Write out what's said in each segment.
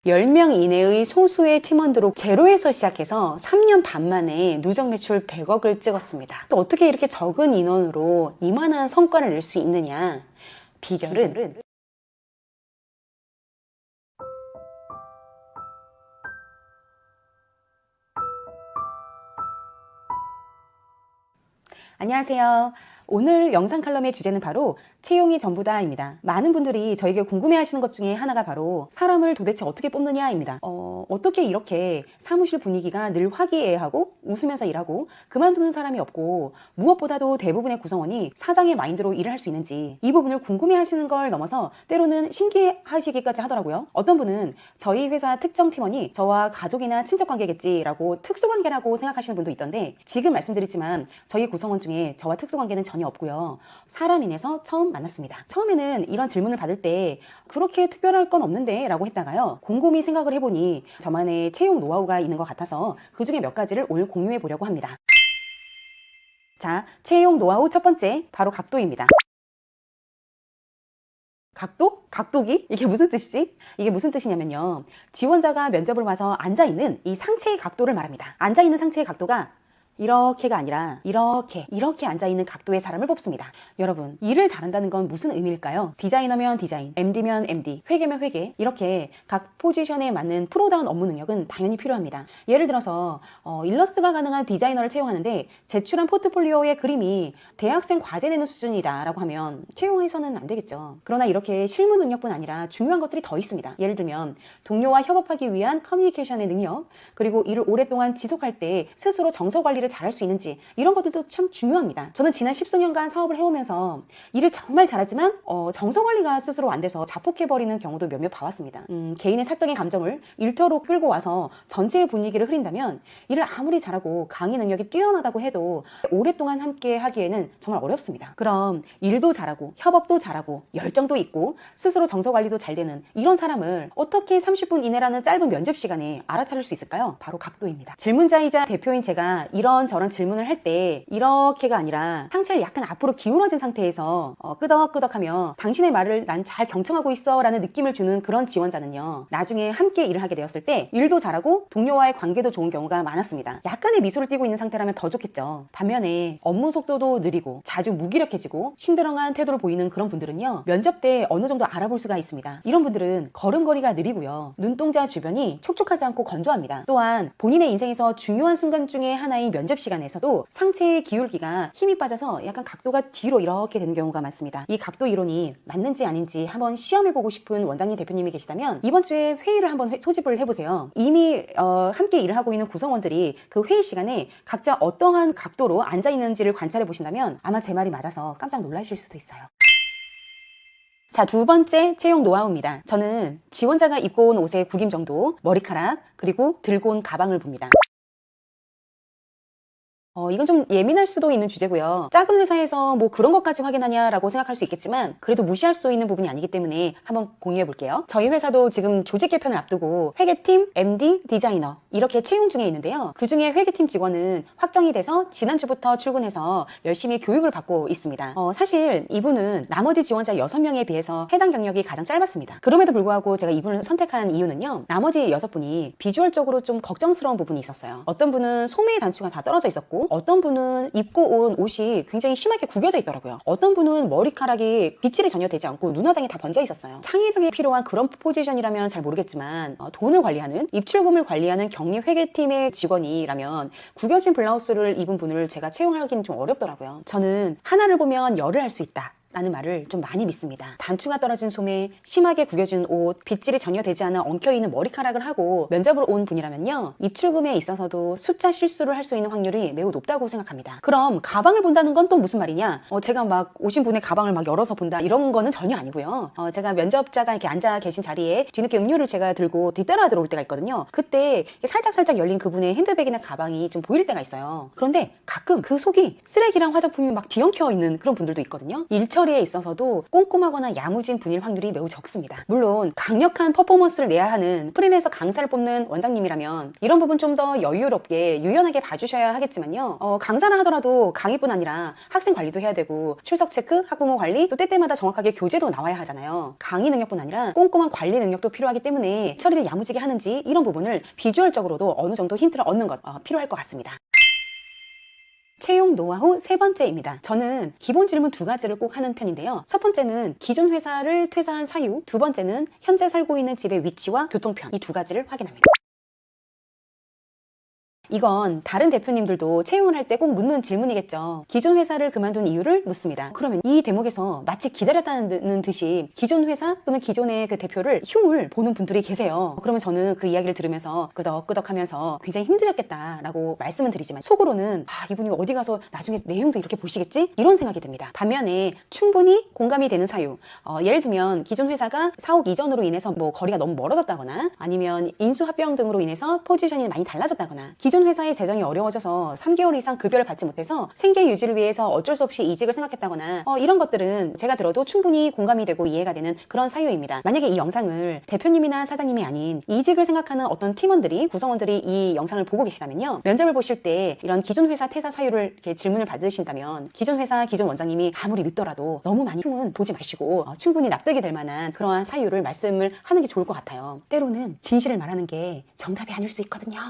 10명 이내의 소수의 팀원들로 제로에서 시작해서 3년 반 만에 누적 매출 100억을 찍었습니다. 또 어떻게 이렇게 적은 인원으로 이만한 성과를 낼 수 있느냐? 비결은 안녕하세요. 오늘 영상 칼럼의 주제는 바로 채용이 전부다입니다. 많은 분들이 저에게 궁금해하시는 것 중에 하나가 바로 사람을 도대체 어떻게 뽑느냐입니다. 어떻게 이렇게 사무실 분위기가 늘 화기애애하고 웃으면서 일하고 그만두는 사람이 없고 무엇보다도 대부분의 구성원이 사장의 마인드로 일을 할 수 있는지 이 부분을 궁금해하시는 걸 넘어서 때로는 신기해하시기까지 하더라고요. 어떤 분은 저희 회사 특정 팀원이 저와 가족이나 친척 관계겠지라고 특수관계라고 생각하시는 분도 있던데 지금 말씀드리지만 저희 구성원 중에 저와 특수관계는 전혀 없고요. 사람인에서 처음 만났습니다. 처음에는 이런 질문을 받을 때 그렇게 특별할 건 없는데 라고 했다가요. 곰곰이 생각을 해보니 저만의 채용 노하우가 있는 것 같아서 그 중에 몇 가지를 오늘 공유해 보려고 합니다. 자, 채용 노하우 첫 번째, 바로 각도입니다. 각도? 각도기? 이게 무슨 뜻이지? 이게 무슨 뜻이냐면요. 지원자가 면접을 와서 앉아있는 이 상체의 각도를 말합니다. 앉아있는 상체의 각도가 이렇게가 아니라 이렇게 앉아있는 각도의 사람을 뽑습니다. 여러분, 일을 잘한다는 건 무슨 의미일까요? 디자이너면 디자인, MD면 MD, 회계면 회계, 이렇게 각 포지션에 맞는 프로다운 업무 능력은 당연히 필요합니다. 예를 들어서 일러스트가 가능한 디자이너를 채용하는데 제출한 포트폴리오의 그림이 대학생 과제 내는 수준이다 라고 하면 채용해서는 안 되겠죠. 그러나 이렇게 실무 능력뿐 아니라 중요한 것들이 더 있습니다. 예를 들면 동료와 협업하기 위한 커뮤니케이션의 능력, 그리고 일을 오랫동안 지속할 때 스스로 정서 관리를 잘할 수 있는지, 이런 것들도 참 중요합니다. 저는 지난 10수년간 사업을 해오면서 일을 정말 잘하지만 정서 관리가 스스로 안 돼서 자폭해버리는 경우도 몇몇 봐왔습니다. 개인의 사적인 감정을 일터로 끌고 와서 전체의 분위기를 흐린다면 일을 아무리 잘하고 강의 능력이 뛰어나다고 해도 오랫동안 함께 하기에는 정말 어렵습니다. 그럼 일도 잘하고 협업도 잘하고 열정도 있고 스스로 정서 관리도 잘 되는 이런 사람을 어떻게 30분 이내라는 짧은 면접 시간에 알아차릴 수 있을까요? 바로 각도입니다. 질문자이자 대표인 제가 이런저런 질문을 할 때 이렇게가 아니라 상체를 약간 앞으로 기울어진 상태에서 끄덕끄덕하며 당신의 말을 난 잘 경청하고 있어 라는 느낌을 주는 그런 지원자는요, 나중에 함께 일을 하게 되었을 때 일도 잘하고 동료와의 관계도 좋은 경우가 많았습니다. 약간의 미소를 띠고 있는 상태라면 더 좋겠죠. 반면에 업무 속도도 느리고 자주 무기력해지고 심드렁한 태도를 보이는 그런 분들은요, 면접 때 어느 정도 알아볼 수가 있습니다. 이런 분들은 걸음걸이가 느리고요, 눈동자 주변이 촉촉하지 않고 건조합니다. 또한 본인의 인생에서 중요한 순간 중에 하나인 면접 시간에서도 상체의 기울기가 힘이 빠져서 약간 각도가 뒤로 이렇게 되는 경우가 많습니다. 이 각도 이론이 맞는지 아닌지 한번 시험해보고 싶은 원장님 대표님이 계시다면 이번 주에 회의를 한번 소집을 해보세요. 이미 함께 일을 하고 있는 구성원들이 그 회의 시간에 각자 어떠한 각도로 앉아있는지를 관찰해 보신다면 아마 제 말이 맞아서 깜짝 놀라실 수도 있어요. 자, 두 번째 채용 노하우입니다. 저는 지원자가 입고 온 옷의 구김 정도, 머리카락, 그리고 들고 온 가방을 봅니다. 이건 좀 예민할 수도 있는 주제고요. 작은 회사에서 뭐 그런 것까지 확인하냐라고 생각할 수 있겠지만 그래도 무시할 수 있는 부분이 아니기 때문에 한번 공유해 볼게요. 저희 회사도 지금 조직 개편을 앞두고 회계팀, MD, 디자이너 이렇게 채용 중에 있는데요. 그 중에 회계팀 직원은 확정이 돼서 지난주부터 출근해서 열심히 교육을 받고 있습니다. 사실 이분은 나머지 지원자 6명에 비해서 해당 경력이 가장 짧았습니다. 그럼에도 불구하고 제가 이분을 선택한 이유는요, 나머지 6분이 비주얼적으로 좀 걱정스러운 부분이 있었어요. 어떤 분은 소매의 단추가 다 떨어져 있었고 어떤 분은 입고 온 옷이 굉장히 심하게 구겨져 있더라고요. 어떤 분은 머리카락이 빗질이 전혀 되지 않고 눈화장이 다 번져 있었어요. 창의력이 필요한 그런 포지션이라면 잘 모르겠지만 돈을 관리하는, 입출금을 관리하는 격리 회계팀의 직원이라면 구겨진 블라우스를 입은 분을 제가 채용하기는 좀 어렵더라고요. 저는 하나를 보면 열을 할 수 있다 라는 말을 좀 많이 믿습니다. 단추가 떨어진 소매, 심하게 구겨진 옷, 빗질이 전혀 되지 않아 엉켜있는 머리카락을 하고 면접을 온 분이라면요, 입출금에 있어서도 숫자 실수를 할 수 있는 확률이 매우 높다고 생각합니다. 그럼 가방을 본다는 건 또 무슨 말이냐? 제가 막 오신 분의 가방을 막 열어서 본다 이런 거는 전혀 아니고요. 제가 면접자가 이렇게 앉아 계신 자리에 뒤늦게 음료를 제가 들고 뒤따라 들어올 때가 있거든요. 그때 살짝 열린 그분의 핸드백이나 가방이 좀 보일 때가 있어요. 그런데 가끔 그 속이 쓰레기랑 화장품이 막 뒤엉켜 있는 그런 분들도 있거든요. 일처 처리에 있어서도 꼼꼼하거나 야무진 분일 확률이 매우 적습니다. 물론 강력한 퍼포먼스를 내야 하는 프리랜서 강사를 뽑는 원장님이라면 이런 부분 좀 더 여유롭게 유연하게 봐주셔야 하겠지만요. 강사를 하더라도 강의뿐 아니라 학생 관리도 해야 되고 출석 체크, 학부모 관리, 또 때때마다 정확하게 교재도 나와야 하잖아요. 강의 능력뿐 아니라 꼼꼼한 관리 능력도 필요하기 때문에 처리를 야무지게 하는지 이런 부분을 비주얼적으로도 어느 정도 힌트를 얻는 것 필요할 것 같습니다. 채용 노하우 세 번째입니다. 저는 기본 질문 두 가지를 꼭 하는 편인데요. 첫 번째는 기존 회사를 퇴사한 사유, 두 번째는 현재 살고 있는 집의 위치와 교통편, 이 두 가지를 확인합니다. 이건 다른 대표님들도 채용을 할 때 꼭 묻는 질문이겠죠. 기존 회사를 그만둔 이유를 묻습니다. 그러면 이 대목에서 마치 기다렸다는 듯이 기존 회사 또는 기존의 그 대표를 흉을 보는 분들이 계세요. 그러면 저는 그 이야기를 들으면서 끄덕끄덕 하면서 굉장히 힘드셨겠다라고 말씀은 드리지만 속으로는 이분이 어디 가서 나중에 내용도 이렇게 보시겠지? 이런 생각이 듭니다. 반면에 충분히 공감이 되는 사유, 예를 들면 기존 회사가 사옥 이전으로 인해서 뭐 거리가 너무 멀어졌다거나 아니면 인수합병 등으로 인해서 포지션이 많이 달라졌다거나 기존 회사의 재정이 어려워져서 3개월 이상 급여를 받지 못해서 생계 유지를 위해서 어쩔 수 없이 이직을 생각했다거나 이런 것들은 제가 들어도 충분히 공감이 되고 이해가 되는 그런 사유입니다. 만약에 이 영상을 대표님이나 사장님이 아닌 이직을 생각하는 어떤 팀원들이 구성원들이 이 영상을 보고 계시다면요. 면접을 보실 때 이런 기존 회사 퇴사 사유를 이렇게 질문을 받으신다면 기존 회사 기존 원장님이 아무리 밉더라도 너무 많이 흉은 보지 마시고 충분히 납득이 될 만한 그러한 사유를 말씀을 하는 게 좋을 것 같아요. 때로는 진실을 말하는 게 정답이 아닐 수 있거든요.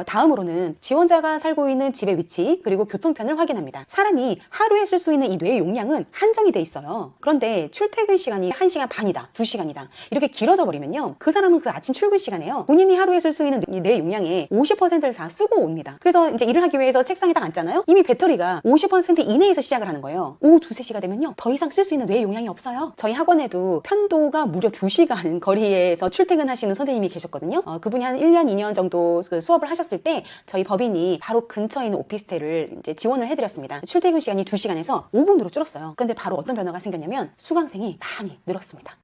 다음으로는 지원자가 살고 있는 집의 위치 그리고 교통편을 확인합니다. 사람이 하루에 쓸 수 있는 이 뇌의 용량은 한정이 돼 있어요. 그런데 출퇴근 시간이 1시간 반이다, 2시간이다 이렇게 길어져 버리면요. 그 사람은 그 아침 출근 시간에요. 본인이 하루에 쓸 수 있는 뇌 용량의 50%를 다 쓰고 옵니다. 그래서 이제 일을 하기 위해서 책상에 딱 앉잖아요. 이미 배터리가 50% 이내에서 시작을 하는 거예요. 오후 2, 3시가 되면요. 더 이상 쓸 수 있는 뇌 용량이 없어요. 저희 학원에도 편도가 무려 2시간 거리에서 출퇴근하시는 선생님이 계셨거든요. 그분이 한 1년, 2년 정도 그 수업을 하셨을 때 저희 법인이 바로 근처에 있는 오피스텔을 이제 지원을 해드렸습니다. 출퇴근 시간이 2시간에서 5분으로 줄었어요. 그런데 바로 어떤 변화가 생겼냐면 수강생이 많이 늘었습니다.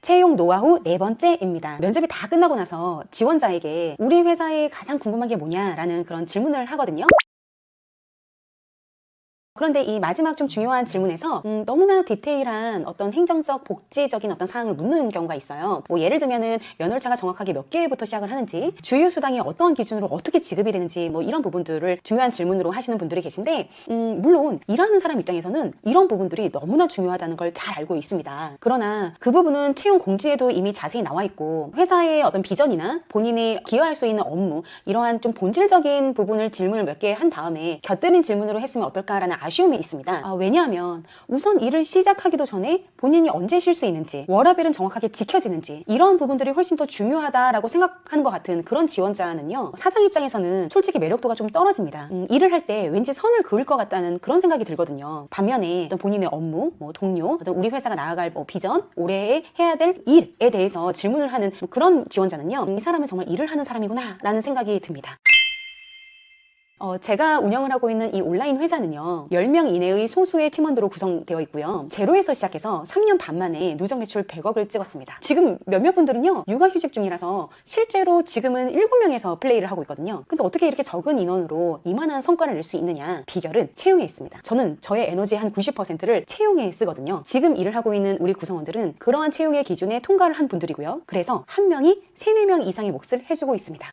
채용 노하우 네 번째입니다. 면접이 다 끝나고 나서 지원자에게 우리 회사에 가장 궁금한 게 뭐냐라는 그런 질문을 하거든요. 그런데 이 마지막 좀 중요한 질문에서 너무나 디테일한 어떤 행정적, 복지적인 어떤 사항을 묻는 경우가 있어요. 뭐 예를 들면은 연월차가 정확하게 몇 개부터 시작을 하는지, 주휴수당이 어떠한 기준으로 어떻게 지급이 되는지 뭐 이런 부분들을 중요한 질문으로 하시는 분들이 계신데 물론 일하는 사람 입장에서는 이런 부분들이 너무나 중요하다는 걸 잘 알고 있습니다. 그러나 그 부분은 채용 공지에도 이미 자세히 나와 있고 회사의 어떤 비전이나 본인이 기여할 수 있는 업무 이러한 좀 본질적인 부분을 질문을 몇 개 한 다음에 곁들인 질문으로 했으면 어떨까라는 아쉬움이 있습니다. 왜냐하면 우선 일을 시작하기도 전에 본인이 언제 쉴 수 있는지 워라밸은 정확하게 지켜지는지 이런 부분들이 훨씬 더 중요하다라고 생각하는 것 같은 그런 지원자는요. 사장 입장에서는 솔직히 매력도가 좀 떨어집니다. 일을 할 때 왠지 선을 그을 것 같다는 그런 생각이 들거든요. 반면에 어떤 본인의 업무, 뭐 동료, 어떤 우리 회사가 나아갈 뭐 비전, 올해 해야 될 일에 대해서 질문을 하는 그런 지원자는요. 이 사람은 정말 일을 하는 사람이구나 라는 생각이 듭니다. 제가 운영을 하고 있는 이 온라인 회사는요 10명 이내의 소수의 팀원들로 구성되어 있고요 제로에서 시작해서 3년 반 만에 누적 매출 100억을 찍었습니다. 지금 몇몇 분들은요 육아휴직 중이라서 실제로 지금은 7명에서 플레이를 하고 있거든요. 그런데 어떻게 이렇게 적은 인원으로 이만한 성과를 낼 수 있느냐? 비결은 채용에 있습니다. 저는 저의 에너지의 한 90%를 채용에 쓰거든요. 지금 일을 하고 있는 우리 구성원들은 그러한 채용의 기준에 통과를 한 분들이고요. 그래서 한 명이 3, 4명 이상의 몫을 해주고 있습니다.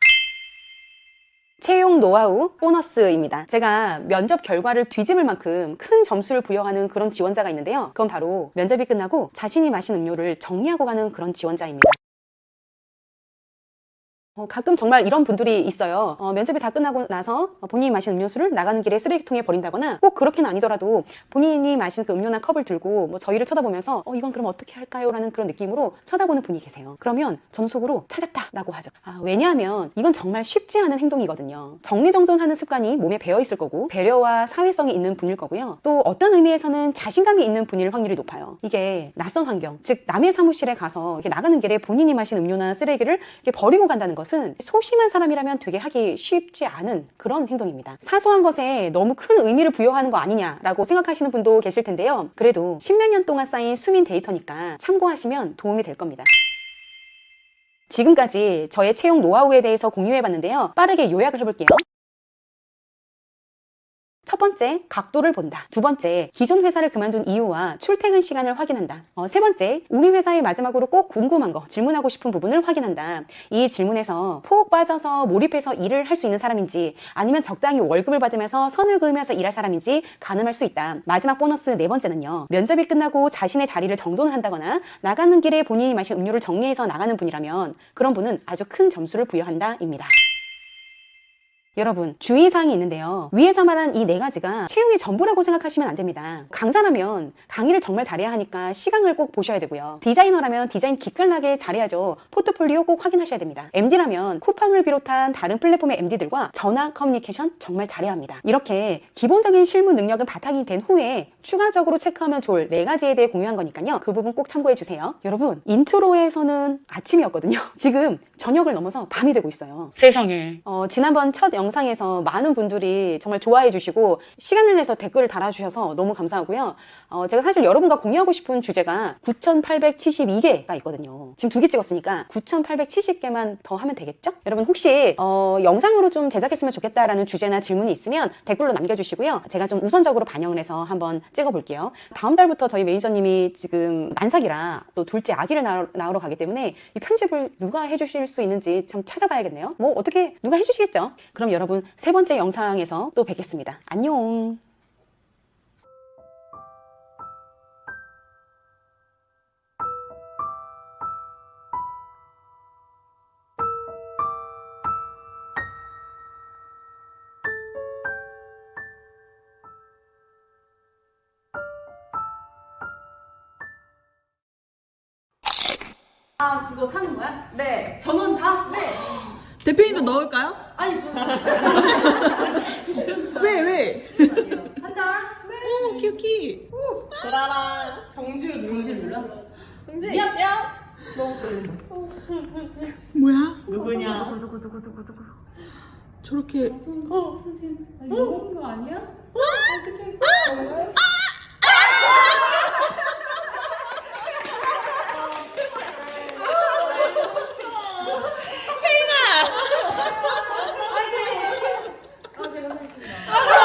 채용 노하우 보너스입니다. 제가 면접 결과를 뒤집을 만큼 큰 점수를 부여하는 그런 지원자가 있는데요. 그건 바로 면접이 끝나고 자신이 마신 음료를 정리하고 가는 그런 지원자입니다. 가끔 정말 이런 분들이 있어요. 면접이 다 끝나고 나서 본인이 마신 음료수를 나가는 길에 쓰레기통에 버린다거나 꼭 그렇게는 아니더라도 본인이 마신 그 음료나 컵을 들고 뭐 저희를 쳐다보면서 이건 그럼 어떻게 할까요? 라는 그런 느낌으로 쳐다보는 분이 계세요. 그러면 저는 속으로 찾았다 라고 하죠. 왜냐하면 이건 정말 쉽지 않은 행동이거든요. 정리정돈하는 습관이 몸에 배어 있을 거고 배려와 사회성이 있는 분일 거고요. 또 어떤 의미에서는 자신감이 있는 분일 확률이 높아요. 이게 낯선 환경, 즉 남의 사무실에 가서 이렇게 나가는 길에 본인이 마신 음료나 쓰레기를 이렇게 버리고 간다는 것은 소심한 사람이라면 되게 하기 쉽지 않은 그런 행동입니다. 사소한 것에 너무 큰 의미를 부여하는 거 아니냐라고 생각하시는 분도 계실 텐데요. 그래도 십몇 년 동안 쌓인 수민 데이터니까 참고하시면 도움이 될 겁니다. 지금까지 저의 채용 노하우에 대해서 공유해봤는데요. 빠르게 요약을 해볼게요. 첫 번째, 각도를 본다. 두 번째, 기존 회사를 그만둔 이유와 출퇴근 시간을 확인한다. 세 번째, 우리 회사의 마지막으로 꼭 궁금한 거, 질문하고 싶은 부분을 확인한다. 이 질문에서 푹 빠져서 몰입해서 일을 할 수 있는 사람인지 아니면 적당히 월급을 받으면서 선을 그으면서 일할 사람인지 가늠할 수 있다. 마지막 보너스 네 번째는요. 면접이 끝나고 자신의 자리를 정돈을 한다거나 나가는 길에 본인이 마신 음료를 정리해서 나가는 분이라면 그런 분은 아주 큰 점수를 부여한다 입니다. 여러분, 주의사항이 있는데요. 위에서 말한 이 네 가지가 채용의 전부라고 생각하시면 안 됩니다. 강사라면 강의를 정말 잘해야 하니까 시강을 꼭 보셔야 되고요. 디자이너라면 디자인 기깔나게 잘해야죠. 포트폴리오 꼭 확인하셔야 됩니다. MD라면 쿠팡을 비롯한 다른 플랫폼의 MD들과 전화 커뮤니케이션 정말 잘해야 합니다. 이렇게 기본적인 실무 능력은 바탕이 된 후에 추가적으로 체크하면 좋을 네 가지에 대해 공유한 거니까요. 그 부분 꼭 참고해 주세요. 여러분, 인트로에서는 아침이었거든요. 지금 저녁을 넘어서 밤이 되고 있어요. 세상에. 지난번 첫 영상에서 많은 분들이 정말 좋아해 주시고 시간을 내서 댓글을 달아주셔서 너무 감사하고요. 제가 사실 여러분과 공유하고 싶은 주제가 9,872개가 있거든요. 지금 2개 찍었으니까 9,870개만 더 하면 되겠죠? 여러분 혹시 영상으로 좀 제작했으면 좋겠다라는 주제나 질문이 있으면 댓글로 남겨주시고요. 제가 좀 우선적으로 반영을 해서 한번 찍어볼게요. 다음 달부터 저희 매니저님이 지금 만삭이라 또 둘째 아기를 낳으러 가기 때문에 이 편집을 누가 해주실 수 있는지 참 찾아봐야겠네요. 뭐 어떻게 누가 해주시겠죠? 그럼 여러분 세 번째 영상에서 또 뵙겠습니다. 안녕. 아, 그거 사는 거야? 네. 전원 다? 네. 대표님도 넣을까요? 아니, 저는 왜? 아니에요. 한다. 네. 오, 키우키. 돌아라. 정지를 눌러? 정지. 미안. 너무 떨린다. 뭐야? 누구냐? 누구. 저렇게. 수진. 이거 먹은 거 아니야? 어떻게? 정말? 아, 제가 하겠습니다.